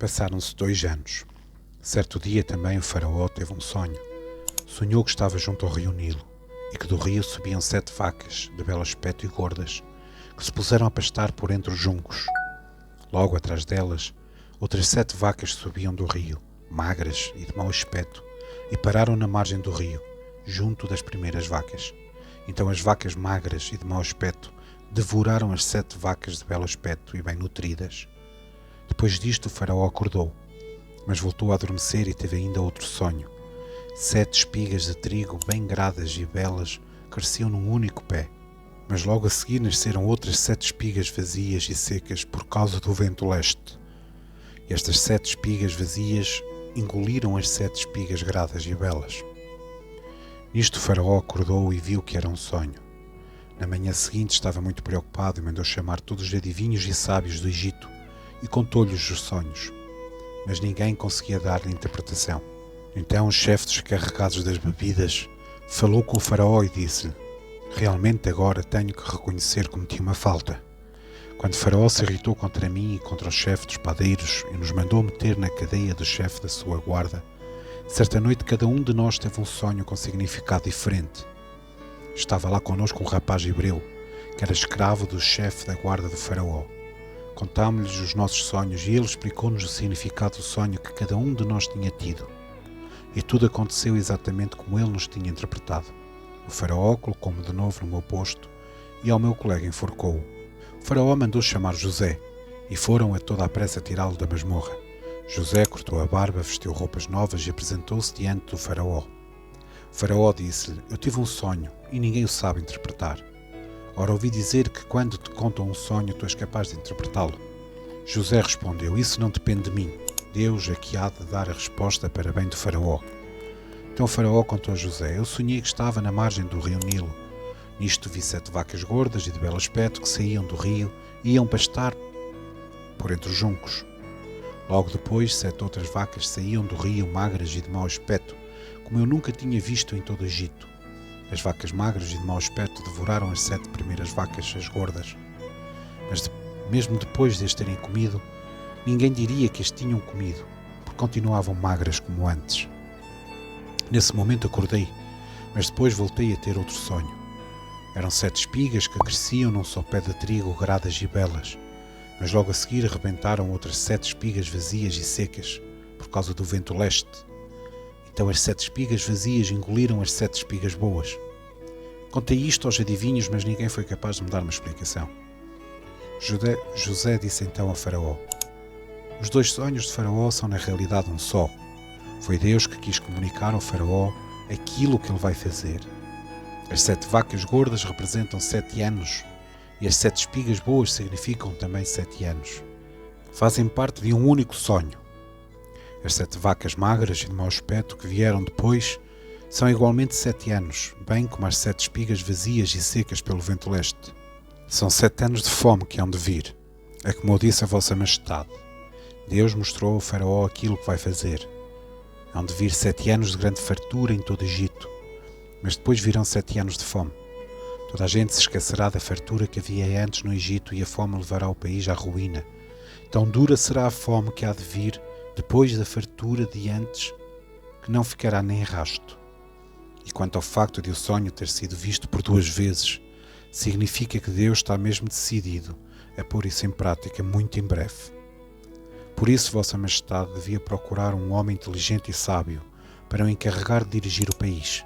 Passaram-se 2 anos. Certo dia também o faraó teve um sonho. Sonhou que estava junto ao rio Nilo e que do rio subiam 7 vacas, de belo aspecto e gordas, que se puseram a pastar por entre os juncos. Logo atrás delas, outras 7 vacas subiam do rio, magras e de mau aspecto, e pararam na margem do rio, junto das primeiras vacas. Então as vacas magras e de mau aspecto devoraram as 7 vacas de belo aspecto e bem nutridas. Depois disto o faraó acordou, mas voltou a adormecer e teve ainda outro sonho. 7 espigas de trigo bem gradas e belas cresciam num único pé, mas logo a seguir nasceram outras 7 espigas vazias e secas por causa do vento leste. E estas 7 espigas vazias engoliram as 7 espigas gradas e belas. Nisto o faraó acordou e viu que era um sonho. Na manhã seguinte estava muito preocupado e mandou chamar todos os adivinhos e sábios do Egito e contou-lhes os sonhos, mas ninguém conseguia dar-lhe interpretação. Então o chefe dos encarregados das bebidas falou com o faraó e disse-lhe: realmente agora tenho que reconhecer que cometi uma falta. Quando o faraó se irritou contra mim e contra o chefe dos padeiros e nos mandou meter na cadeia do chefe da sua guarda, certa noite cada um de nós teve um sonho com significado diferente. Estava lá connosco um rapaz hebreu, que era escravo do chefe da guarda do faraó. Contámos-lhes os nossos sonhos e ele explicou-nos o significado do sonho que cada um de nós tinha tido. E tudo aconteceu exatamente como ele nos tinha interpretado. O faraó colocou-me de novo no meu posto e ao meu colega enforcou-o. O faraó mandou chamar José e foram a toda a pressa tirá-lo da masmorra. José cortou a barba, vestiu roupas novas e apresentou-se diante do faraó. O faraó disse-lhe: eu tive um sonho e ninguém o sabe interpretar. Ora, ouvi dizer que quando te contam um sonho tu és capaz de interpretá-lo. José respondeu: isso não depende de mim. Deus é que há de dar a resposta para bem do faraó. Então o faraó contou a José: eu sonhei que estava na margem do rio Nilo. Nisto vi 7 vacas gordas e de belo aspecto que saíam do rio e iam pastar por entre os juncos. Logo depois 7 outras vacas saíam do rio magras e de mau aspecto, como eu nunca tinha visto em todo o Egito. As vacas magras e de mau aspecto devoraram as 7 primeiras vacas, as gordas. Mas mesmo depois de as terem comido, ninguém diria que as tinham comido, porque continuavam magras como antes. Nesse momento acordei, mas depois voltei a ter outro sonho. Eram 7 espigas que cresciam num só pé de trigo, gradas e belas, mas logo a seguir arrebentaram outras 7 espigas vazias e secas, por causa do vento leste. Então as 7 espigas vazias engoliram as 7 espigas boas. Contei isto aos adivinhos, mas ninguém foi capaz de me dar uma explicação. José disse então ao faraó: os 2 sonhos de faraó são na realidade um só. Foi Deus que quis comunicar ao faraó aquilo que ele vai fazer. As 7 vacas gordas representam 7 anos e as 7 espigas boas significam também 7 anos. Fazem parte de um único sonho. As 7 vacas magras e de mau aspecto que vieram depois são igualmente 7 anos, bem como as 7 espigas vazias e secas pelo vento leste. São 7 anos de fome que hão de vir. É como eu disse a vossa majestade. Deus mostrou ao faraó aquilo que vai fazer. Hão de vir 7 anos de grande fartura em todo o Egito, mas depois virão 7 anos de fome. Toda a gente se esquecerá da fartura que havia antes no Egito e a fome levará o país à ruína. Tão dura será a fome que há de vir depois da fartura de antes, que não ficará nem rasto. E quanto ao facto de o sonho ter sido visto por 2 vezes, significa que Deus está mesmo decidido a pôr isso em prática muito em breve. Por isso, Vossa Majestade devia procurar um homem inteligente e sábio para o encarregar de dirigir o país.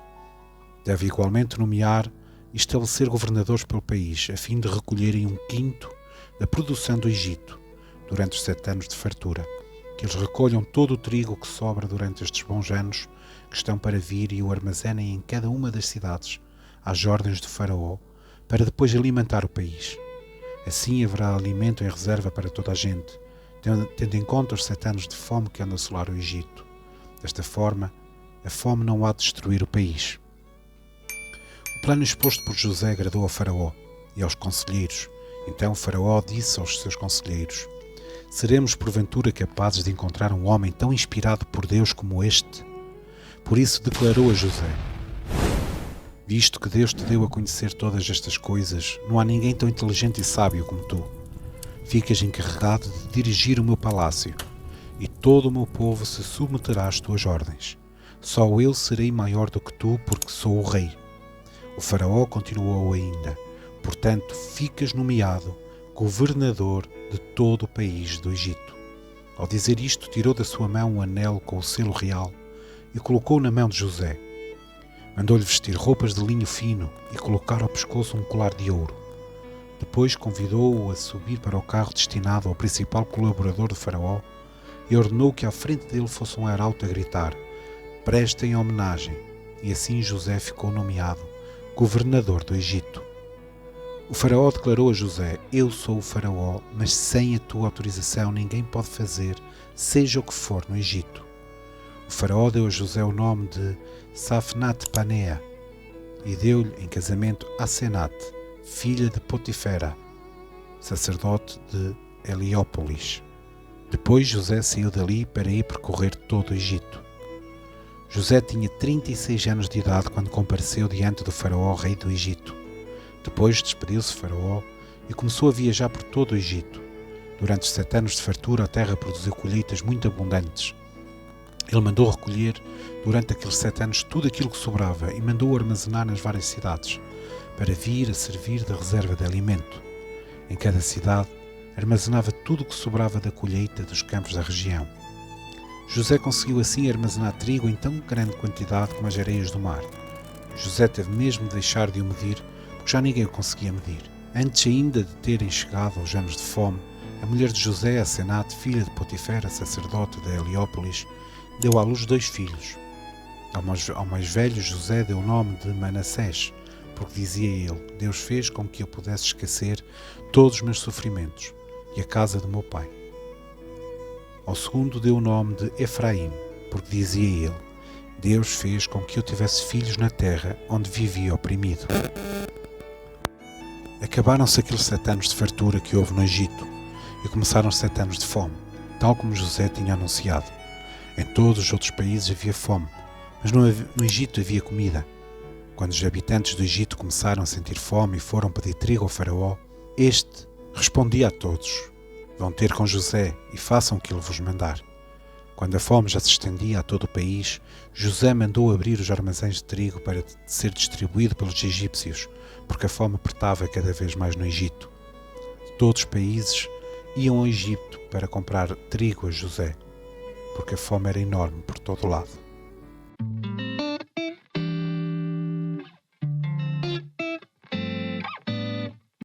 Deve igualmente nomear e estabelecer governadores pelo país, a fim de recolherem 1/5 da produção do Egito durante os 7 anos de fartura. Que eles recolham todo o trigo que sobra durante estes bons anos que estão para vir e o armazenem em cada uma das cidades, às ordens do faraó, para depois alimentar o país. Assim haverá alimento em reserva para toda a gente, tendo em conta os 7 anos de fome que andam a assolar o Egito. Desta forma, a fome não há de destruir o país. O plano exposto por José agradou ao faraó e aos conselheiros. Então o faraó disse aos seus conselheiros: seremos porventura capazes de encontrar um homem tão inspirado por Deus como este? Por isso declarou a José: visto que Deus te deu a conhecer todas estas coisas, não há ninguém tão inteligente e sábio como tu. Ficas encarregado de dirigir o meu palácio e todo o meu povo se submeterá às tuas ordens. Só eu serei maior do que tu, porque sou o rei. O faraó continuou ainda: portanto, ficas nomeado governador de todo o país do Egito. Ao dizer isto, tirou da sua mão um anel com o selo real e colocou na mão de José. Mandou-lhe vestir roupas de linho fino e colocar ao pescoço um colar de ouro. Depois convidou-o a subir para o carro destinado ao principal colaborador do faraó e ordenou que à frente dele fosse um arauto a gritar: prestem homenagem. E assim José ficou nomeado governador do Egito. O faraó declarou a José: eu sou o faraó, mas sem a tua autorização ninguém pode fazer seja o que for no Egito. O faraó deu a José o nome de Safnat-Panea e deu-lhe em casamento Asenat, filha de Potifera, sacerdote de Heliópolis. Depois José saiu dali para ir percorrer todo o Egito. José tinha 36 anos de idade quando compareceu diante do faraó, rei do Egito. Depois despediu-se do faraó e começou a viajar por todo o Egito. Durante os 7 anos de fartura, a terra produziu colheitas muito abundantes. Ele mandou recolher durante aqueles 7 anos tudo aquilo que sobrava e mandou armazenar nas várias cidades, para vir a servir de reserva de alimento. Em cada cidade, armazenava tudo o que sobrava da colheita dos campos da região. José conseguiu assim armazenar trigo em tão grande quantidade como as areias do mar. José teve mesmo de deixar de o medir, porque já ninguém o conseguia medir. Antes ainda de terem chegado aos anos de fome, a mulher de José, Asenat, filha de Potifera, sacerdote de Heliópolis, deu à luz 2 filhos. Ao mais velho, José deu o nome de Manassés, porque dizia ele: Deus fez com que eu pudesse esquecer todos os meus sofrimentos e a casa do meu pai. Ao segundo deu o nome de Efraim, porque dizia ele: Deus fez com que eu tivesse filhos na terra onde vivia oprimido. Acabaram-se aqueles 7 anos de fartura que houve no Egito e começaram os 7 anos de fome, tal como José tinha anunciado. Em todos os outros países havia fome, mas no Egito havia comida. Quando os habitantes do Egito começaram a sentir fome e foram pedir trigo ao faraó, este respondia a todos: vão ter com José e façam o que ele vos mandar. Quando a fome já se estendia a todo o país, José mandou abrir os armazéns de trigo para ser distribuído pelos egípcios, porque a fome apertava cada vez mais no Egito. Todos os países iam ao Egito para comprar trigo a José, porque a fome era enorme por todo o lado.